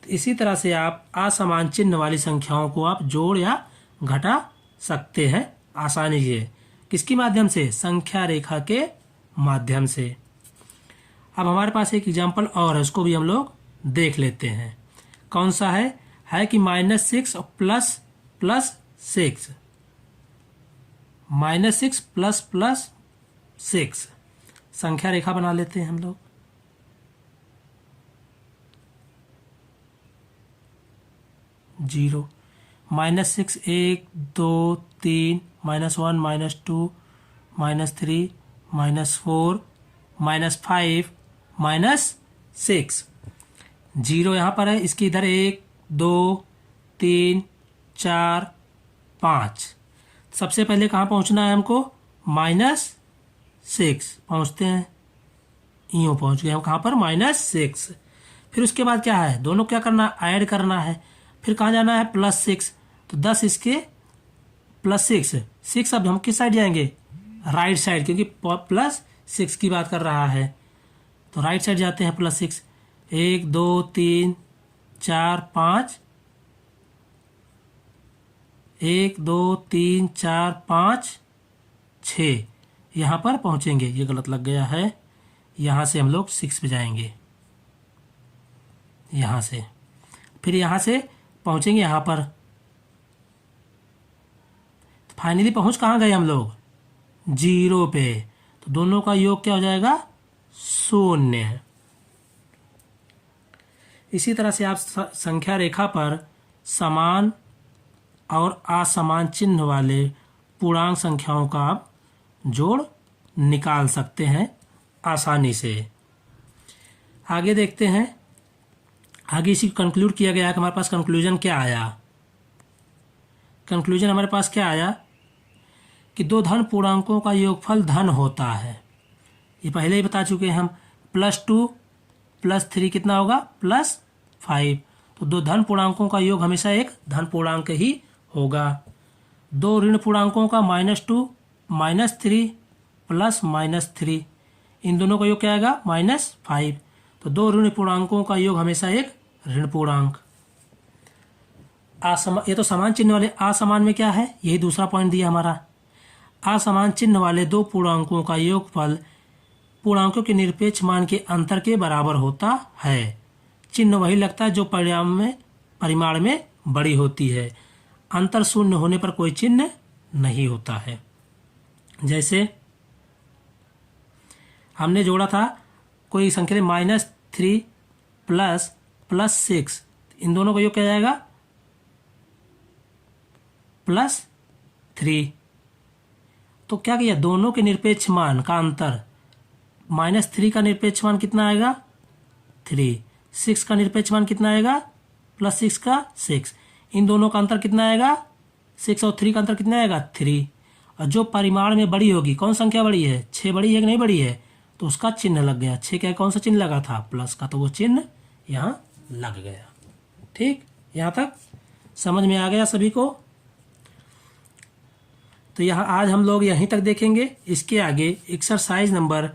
तो इसी तरह से आप असमान चिन्ह वाली संख्याओं को आप जोड़ या घटा सकते हैं आसानी से। किसके माध्यम से, संख्या रेखा के माध्यम से। अब हमारे पास एक एग्जाम्पल और है, उसको भी हम लोग देख लेते हैं। कौन सा है कि -6 और +6, -6 + 6 संख्या रेखा बना लेते हैं हम लोग। -6 1 2 3 -1 -2 -3 -4 -5 -6, 0 यहाँ पर है, इसकी इधर 1 2 3 4 5। सबसे पहले कहाँ पहुँचना है हमको, -6 पहुँचते हैं, यूँ पहुँच गए हम कहाँ पर, -6। फिर उसके बाद क्या है, दोनों क्या करना, ऐड करना है। फिर कहाँ जाना है, +6। तो 10 इसके +6 अब हम किस साइड जाएंगे, राइट साइड, क्योंकि +6 की बात कर रहा है। तो राइट साइड जाते हैं, +6, 1 2 3 4 5, 1 2 3 4 5 6, यहाँ पर पहुँचेंगे। ये गलत लग गया है, यहाँ से हम लोग 6 पे जाएंगे, यहाँ से। फिर यहाँ से पहुँचेंगे यहाँ पर। फाइनली पहुँच कहाँ गए हम लोग, 0 पे। तो दोनों का योग क्या हो जाएगा, 0। इसी तरह से आप संख्या रेखा पर समान और असमान चिन्ह वाले पूर्णांक संख्याओं का आप जोड़ निकाल सकते हैं आसानी से। आगे देखते हैं। आगे इसी कंक्लूड किया गया है कि हमारे पास कंक्लूजन क्या आया। कंक्लूजन हमारे पास क्या आया कि दो धन पूर्णांकों का योगफल धन होता है। ये पहले ही बता चुके हैं हम। +2 + 3 कितना होगा, +5। तो दो धन पूर्णांकों का योग हमेशा एक धन पूर्णांक ही होगा। दो ऋण पूर्णांकों का -2 -3 +-3, इन दोनों का योग क्या आएगा, -5। तो दो ऋण पूर्णांकों का योग हमेशा एक ऋण पूर्णांक। ये तो समान चिन्ह वाले, असमान में क्या है, यही दूसरा पॉइंट दिया हमारा। असमान चिन्ह वाले दो पूर्णांकों का योगफल पूर्णांकों के निरपेक्ष मान के अंतर के बराबर होता है। चिन्ह वही लगता है जो परिमाण में बड़ी होती है। अंतर शून्य होने पर कोई चिन्ह नहीं होता है। जैसे हमने जोड़ा था कोई संख्या -3 +6, इन दोनों का योग क्या जाएगा +3। तो क्या किया, दोनों के निरपेक्ष मान का अंतर, -3 का निरपेक्ष मान कितना आएगा 3, 6 का निरपेक्ष मान कितना आएगा +6 का 6, इन दोनों का अंतर कितना आएगा 6 और 3 का अंतर कितना आएगा 3। और जो परिमाण में बड़ी होगी, कौन संख्या बड़ी है, 6 बड़ी है कि नहीं बड़ी है, तो उसका चिन्ह लग गया। 6 क्या कौन सा चिन्ह लगा था, प्लस का, तो वो चिन्ह यहाँ लग गया। ठीक, यहाँ तक समझ में आ गया सभी को। तो यहाँ आज हम लोग यहीं तक देखेंगे। इसके आगे एक्सरसाइज नंबर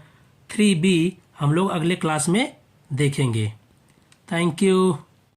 3B हम लोग अगले क्लास में देखेंगे। Thank you.